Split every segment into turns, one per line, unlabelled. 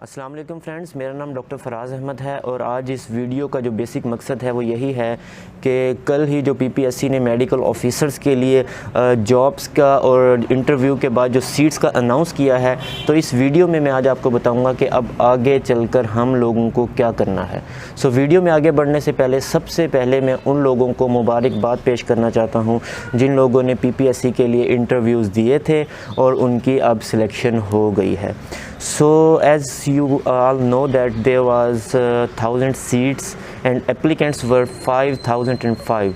अस्सलाम वालेकुम फ्रेंड्स, मेरा नाम डॉक्टर फराज़ अहमद है और आज इस वीडियो का जो बेसिक मकसद है वो यही है कि कल ही जो पीपीएससी ने मेडिकल ऑफिसर्स के लिए जॉब्स का और इंटरव्यू के बाद जो सीट्स का अनाउंस किया है, तो इस वीडियो में मैं आज आपको बताऊंगा कि अब आगे चलकर हम लोगों को क्या करना है। सो वीडियो में आगे बढ़ने से पहले सबसे पहले मैं उन लोगों को मुबारकबाद पेश करना चाहता हूँ जिन लोगों ने पीपीएससी के लिए इंटरव्यूज़ दिए थे और उनकी अब सिलेक्शन हो गई है। So as you all know that there was 1000 seats and applicants were 5005.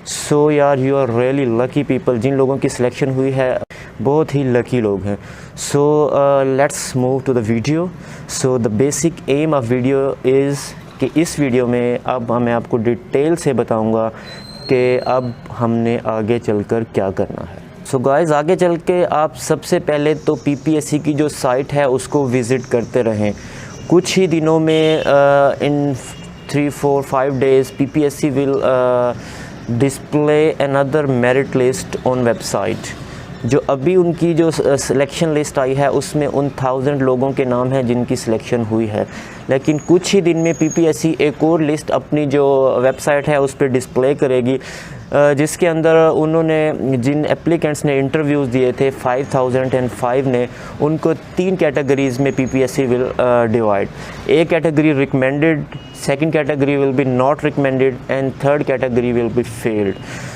So यार you are really lucky people, जिन लोगों की सिलेक्शन हुई है बहुत ही लकी लोग हैं। So let's move to the video. So the basic aim of video is कि इस वीडियो में अब मैं आपको डिटेल से बताऊंगा कि अब हमने आगे चलकर क्या करना है। सो गाइज़, आगे चल के आप सबसे पहले तो पीपीएससी की जो साइट है उसको विज़िट करते रहें। कुछ ही दिनों में इन 3-4-5 days PPSC will display another merit list on website. जो अभी उनकी जो सिलेक्शन लिस्ट आई है उसमें उन 1000 लोगों के नाम हैं जिनकी सिलेक्शन हुई है, लेकिन कुछ ही दिन में पीपीएससी एक और लिस्ट अपनी जो वेबसाइट है उस पर डिस्प्ले करेगी, जिसके अंदर उन्होंने जिन एप्लीकेंट्स ने इंटरव्यूज़ दिए थे 5005 ने, उनको 3 कैटेगरीज़ में PPSC will divide. A category recommended, second category will be not recommended and third category will be failed.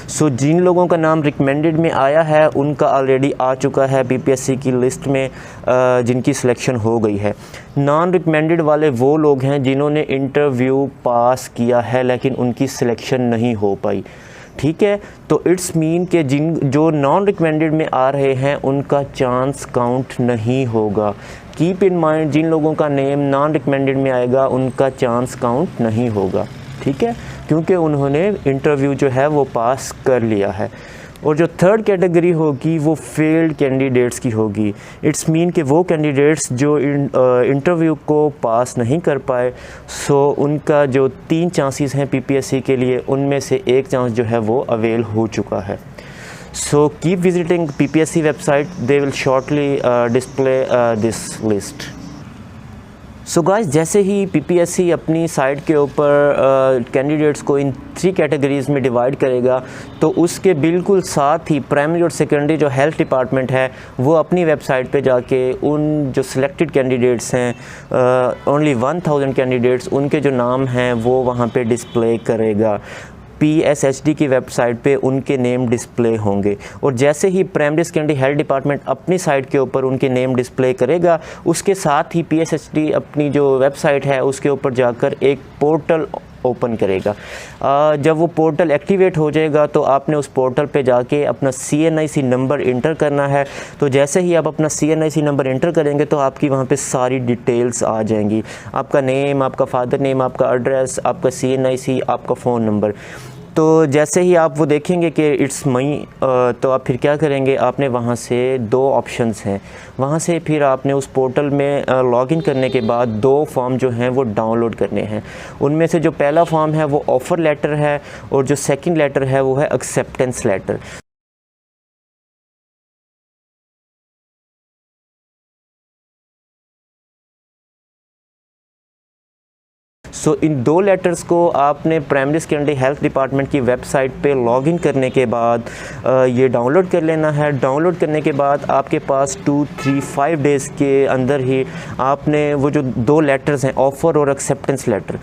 So जिन लोगों का नाम रिकमेंडेड में आया है उनका ऑलरेडी आ चुका है पीपीएससी की लिस्ट में, जिनकी सिलेक्शन हो गई है। नॉन रिकमेंडेड वाले वो लोग हैं जिन्होंने इंटरव्यू पास किया है लेकिन उनकी सिलेक्शन नहीं हो पाई। ठीक है, तो इट्स मीन कि जो नॉन रिकमेंडेड में आ रहे हैं उनका चांस काउंट नहीं होगा। कीप इन माइंड, जिन लोगों का नेम नॉन रिकमेंडेड में आएगा उनका चांस काउंट नहीं होगा। ठीक है, क्योंकि उन्होंने इंटरव्यू जो है वो पास कर लिया है। और जो थर्ड कैटेगरी होगी वो फेल्ड कैंडिडेट्स की होगी। इट्स मीन कि वो कैंडिडेट्स जो इंटरव्यू को पास नहीं कर पाए, सो उनका जो 3 चांसेस हैं पीपीएससी के लिए, उनमें से एक चांस जो है वो अवेल हो चुका है। So keep visiting PPSC website, they will shortly display this list. So guys, जैसे ही पीपीएससी अपनी साइट के ऊपर कैंडिडेट्स को इन 3 कैटेगरीज़ में डिवाइड करेगा, तो उसके बिल्कुल साथ ही प्राइमरी और सेकेंडरी जो हेल्थ डिपार्टमेंट है वो अपनी वेबसाइट पे जाके उन जो सिलेक्टेड कैंडिडेट्स हैं, ओनली 1000 कैंडिडेट्स, उनके जो नाम हैं वो वहाँ पे डिस्प्ले करेगा। पीएसएचडी की वेबसाइट पे उनके नेम डिस्प्ले होंगे। और जैसे ही प्राइमरी सेकेंडरी हेल्थ डिपार्टमेंट अपनी साइट के ऊपर उनके नेम डिस्प्ले करेगा, उसके साथ ही पीएसएचडी अपनी जो वेबसाइट है उसके ऊपर जाकर एक पोर्टल ओपन करेगा। जब वो पोर्टल एक्टिवेट हो जाएगा तो आपने उस पोर्टल पे जाके अपना CNIC नंबर इंटर करना है। तो जैसे ही आप अपना CNIC नंबर इंटर करेंगे तो आपकी वहाँ पे सारी डिटेल्स आ जाएंगी, आपका नेम, आपका फादर नेम, आपका एड्रेस, आपका CNIC, आपका फ़ोन नंबर। तो जैसे ही आप वो देखेंगे कि इट्स मई, तो आप फिर क्या करेंगे, आपने वहाँ से 2 ऑप्शंस हैं, वहाँ से फिर आपने उस पोर्टल में लॉगिन करने के बाद 2 फॉर्म जो हैं वो डाउनलोड करने हैं। उनमें से जो पहला फॉर्म है वो ऑफ़र लेटर है और जो सेकंड लेटर है वो है एक्सेप्टेंस लेटर। सो इन 2 लेटर्स को आपने प्राइमरी सेकेंडरी हेल्थ डिपार्टमेंट की वेबसाइट पे लॉगिन करने के बाद ये डाउनलोड कर लेना है। डाउनलोड करने के बाद आपके पास 2-3-5 डेज़ के अंदर ही आपने वो जो 2 लेटर्स हैं, ऑफ़र और एक्सेप्टेंस लेटर,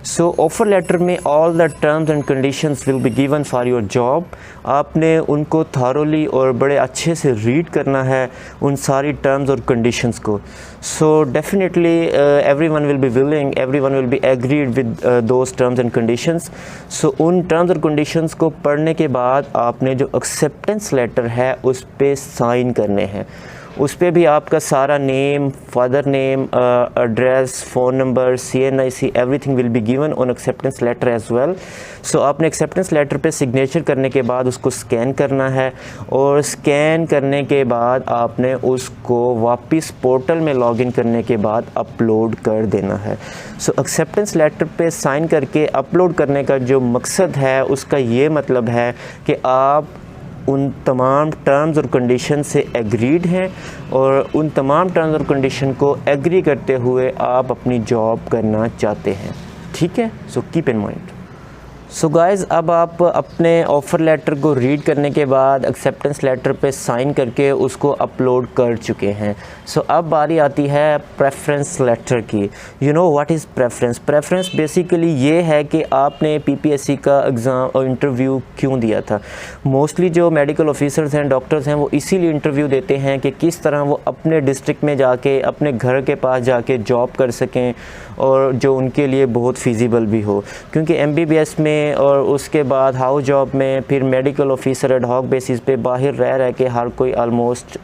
सो ऑफ़र लेटर में all the terms and conditions will be given for your job. आपने उनको थारोली और बड़े अच्छे से रीड करना है उन सारी टर्म्स और कंडीशंस को। So definitely everyone will be willing, everyone will be agreed with those terms and conditions. So उन टर्म्स और कंडीशंस को पढ़ने के बाद आपने जो एक्सेप्टेंस लेटर है उस पर साइन करने हैं। उस पर भी आपका सारा name, father name, address, phone number, CNIC, everything will be given on acceptance letter as well. So आपने एक्सेप्टेंस लेटर पे सिग्नेचर करने के बाद उसको स्कैन करना है और स्कैन करने के बाद आपने उसको वापस पोर्टल में लॉगिन करने के बाद अपलोड कर देना है। सो एक्सेप्टेंस लेटर पे साइन करके अपलोड करने का जो मकसद है उसका ये मतलब है कि आप उन तमाम टर्म्स और कंडीशन से एग्रीड हैं और उन तमाम टर्म्स और कंडीशन को एग्री करते हुए आप अपनी जॉब करना चाहते हैं। ठीक है, so keep in mind. So guys, अब आप अपने ऑफ़र लेटर को रीड करने के बाद एक्सेप्टेंस लेटर पे साइन करके उसको अपलोड कर चुके हैं। सो अब बारी आती है प्रेफरेंस लेटर की। You know what is preference? Preference basically ये है कि आपने पीपीएससी का एग्ज़ाम और इंटरव्यू क्यों दिया था। मोस्टली जो मेडिकल ऑफिसर्स हैं, डॉक्टर्स हैं, वो इसीलिए इंटरव्यू देते हैं कि किस तरह वो अपने डिस्ट्रिक्ट में जाके, अपने घर के पास जाके जॉब कर सकें और जो उनके लिए बहुत फिजिबल भी हो। क्योंकि एमबीबीएस में और उसके बाद हाउस जॉब में, फिर medical officer ad hoc basis पे बाहर रह के हर कोई आलमोस्ट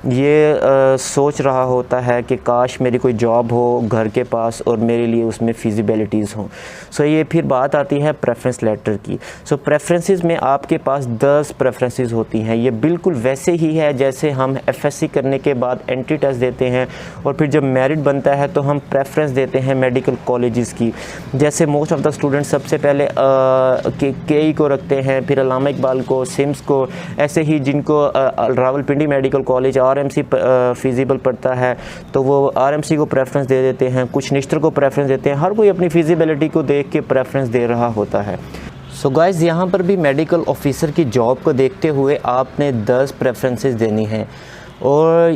ये सोच रहा होता है कि काश मेरी कोई जॉब हो घर के पास और मेरे लिए उसमें फिजिबिलिटीज़ हों। सो ये फिर बात आती है प्रेफरेंस लेटर की। सो प्रेफरेंसेस में आपके पास 10 प्रेफरेंसेस होती हैं। ये बिल्कुल वैसे ही है जैसे हम एफएससी करने के बाद एंट्री टेस्ट देते हैं और फिर जब मेरिट बनता है तो हम प्रेफरेंस देते हैं मेडिकल कॉलेजेस की। जैसे मोस्ट ऑफ द स्टूडेंट्स सबसे पहले केई को रखते हैं, फिर अल्लामा इकबाल को, सिम्स को, ऐसे ही जिनको Rawalpindi medical college RMC feasible पड़ता है तो वो आरएमसी को प्रेफरेंस दे देते हैं, कुछ निश्तर को प्रेफरेंस देते हैं। हर कोई अपनी फिजिबिलिटी को देख के प्रेफरेंस दे रहा होता है। सो गाइज़, यहाँ पर भी मेडिकल ऑफिसर की जॉब को देखते हुए आपने 10 प्रेफरेंसेस देनी हैं और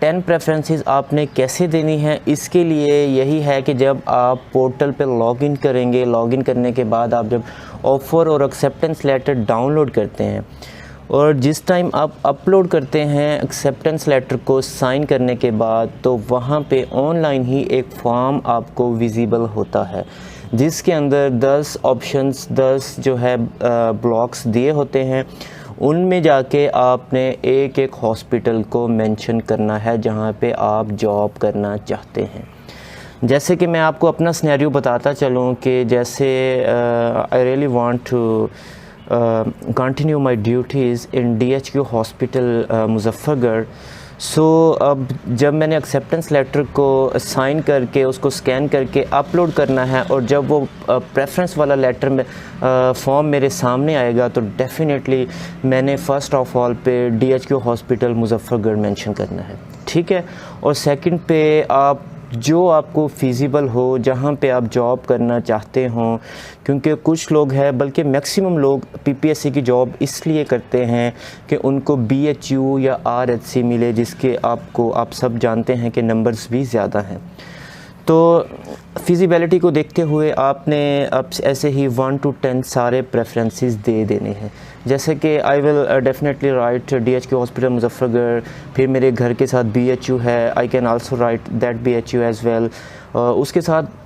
10 प्रेफरेंसेस आपने कैसे देनी है, इसके लिए यही है कि जब आप पोर्टल पे लॉगिन करेंगे, लॉगिन करने के बाद आप जब ऑफ़र और एक्सेप्टेंस लेटर डाउनलोड करते हैं और जिस टाइम आप अपलोड करते हैं एक्सेप्टेंस लेटर को साइन करने के बाद, तो वहाँ पे ऑनलाइन ही एक फॉर्म आपको विजिबल होता है जिसके अंदर 10 ऑप्शंस, 10 जो है ब्लॉक्स दिए होते हैं। उनमें जाके आपने एक एक हॉस्पिटल को मेंशन करना है जहाँ पे आप जॉब करना चाहते हैं। जैसे कि मैं आपको अपना सिनेरियो बताता चलूँ कि जैसे I really want to continue my duties in DHQ hospital Muzaffargarh. So अब जब मैंने एक्सेप्टेंस लेटर को साइन करके उसको स्कैन करके अपलोड करना है और जब वो प्रेफरेंस वाला लेटर में फॉर्म मेरे सामने आएगा तो डेफिनेटली मैंने फ़र्स्ट ऑफ ऑल पे डीएचक्यू हॉस्पिटल मुजफ्फरगढ़ मेंशन करना है। ठीक है, और सेकंड पे आप जो आपको फिजिबल हो, जहाँ पे आप जॉब करना चाहते हों, क्योंकि कुछ लोग हैं, बल्कि मैक्सिमम लोग पीपीएससी की जॉब इसलिए करते हैं कि उनको बीएचयू या आरएचसी मिले, जिसके आप सब जानते हैं कि नंबर्स भी ज़्यादा हैं। तो फिजिबिलिटी को देखते हुए आपने अब ऐसे ही 1 to 10 सारे प्रेफरेंसेस दे देने हैं। जैसे कि I will definitely right DHQ hospital Muzaffargarh, फिर मेरे घर के साथ बीएचयू है, I can also right that BHU as well. उसके साथ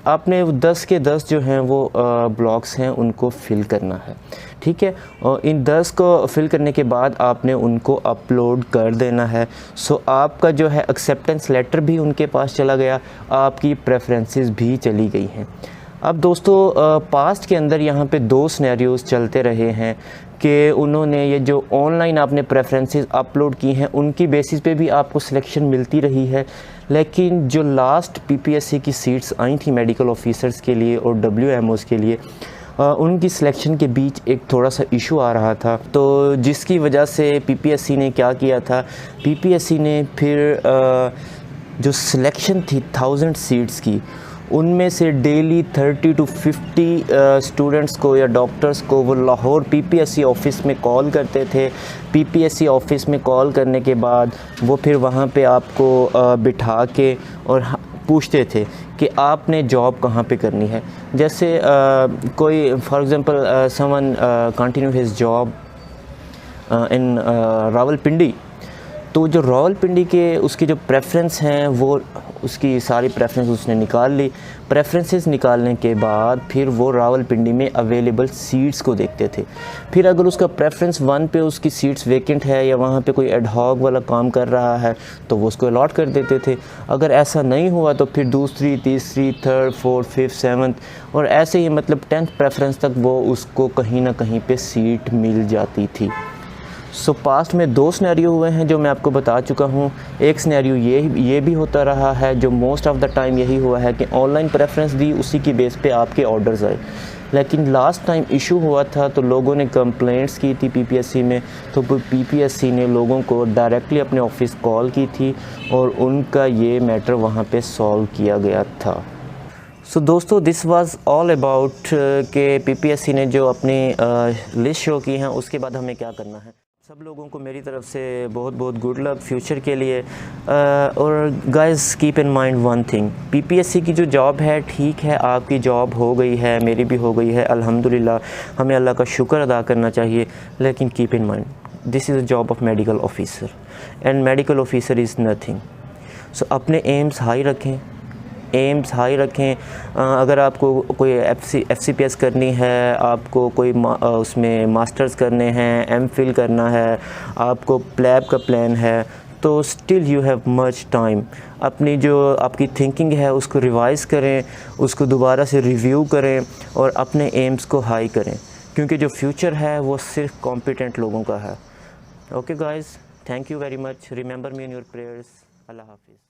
आपने 10 के 10 जो हैं वो ब्लॉक्स हैं उनको फिल करना है। ठीक है, और इन 10 को फिल करने के बाद आपने उनको अपलोड कर देना है। सो आपका जो है एक्सेप्टेंस लेटर भी उनके पास चला गया, आपकी प्रेफरेंसेस भी चली गई हैं। अब दोस्तों, पास्ट के अंदर यहाँ पे 2 सिनेरियोज़ चलते रहे हैं कि उन्होंने ये जो ऑनलाइन आपने प्रेफरेंसेस अपलोड की हैं उनकी बेसिस पे भी आपको सिलेक्शन मिलती रही है, लेकिन जो लास्ट पीपीएससी की सीट्स आई थी मेडिकल ऑफिसर्स के लिए और डब्ल्यूएमओज़ के लिए, उनकी सिलेक्शन के बीच एक थोड़ा सा इशू आ रहा था। तो जिसकी वजह से पीपीएससी ने क्या किया था, पीपीएससी ने फिर जो सिलेक्शन थी 1000 सीट्स की, उनमें से डेली 30 to 50 स्टूडेंट्स को या डॉक्टर्स को वो लाहौर पीपीएससी ऑफ़िस में कॉल करते थे। पीपीएससी ऑफ़िस में कॉल करने के बाद वो फिर वहाँ पे आपको बिठा के और पूछते थे कि आपने जॉब कहाँ पे करनी है। जैसे कोई for example someone continue his job in Rawalpindi, तो जो रावलपिंडी के उसकी जो प्रेफरेंस हैं वो उसकी सारी प्रेफरेंस उसने निकाल ली। प्रेफरेंसेस निकालने के बाद फिर वो रावलपिंडी में अवेलेबल सीट्स को देखते थे। फिर अगर उसका प्रेफरेंस 1 पे उसकी सीट्स वेकेंट है या वहाँ पे कोई एड हॉक वाला काम कर रहा है तो वो उसको अलॉट कर देते थे। अगर ऐसा नहीं हुआ तो फिर दूसरी, तीसरी, थर्ड, फोर्थ, फिफ्थ, सेवन्थ और ऐसे ही मतलब 10th प्रेफरेंस तक वो उसको कहीं ना कहीं पे सीट मिल जाती थी। सो पास्ट में 2 सिनेरियो हुए हैं जो मैं आपको बता चुका हूँ। एक सिनेरियो ये भी होता रहा है, जो मोस्ट ऑफ़ द टाइम यही हुआ है कि ऑनलाइन प्रेफरेंस दी, उसी की बेस पे आपके ऑर्डर्स आए। लेकिन लास्ट टाइम इशू हुआ था तो लोगों ने कंप्लेंट्स की थी पीपीएससी में, तो पीपीएससी ने लोगों को डायरेक्टली अपने ऑफिस कॉल की थी और उनका ये मैटर वहाँ पे सॉल्व किया गया था। सो दोस्तों, दिस वाज ऑल अबाउट के पीपीएससी ने जो अपनी लिस्ट शो की है, उसके बाद हमें क्या करना है। सब लोगों को मेरी तरफ से बहुत बहुत गुड लक फ्यूचर के लिए। और guys keep in mind one thing, PPSC की जो जॉब है, ठीक है आपकी जॉब हो गई है, मेरी भी हो गई है अल्हम्दुलिल्लाह, हमें अल्लाह का शुक्र अदा करना चाहिए। लेकिन keep in mind this is a job of medical officer and medical officer is nothing. So अपने एम्स हाई रखें, एम्स हाई रखें। अगर आपको कोई एफसीपीएस करनी है, आपको कोई उसमें मास्टर्स करने हैं, एमफिल करना है, आपको प्लैब का प्लान है, तो still you have much time. अपनी जो आपकी थिंकिंग है उसको रिवाइज़ करें, उसको दोबारा से रिव्यू करें और अपने एम्स को हाई करें, क्योंकि जो फ्यूचर है वो सिर्फ कॉम्पिटेंट लोगों का है। Okay guys, thank you very much, remember me in your prayers. अल्लाह हाफिज़।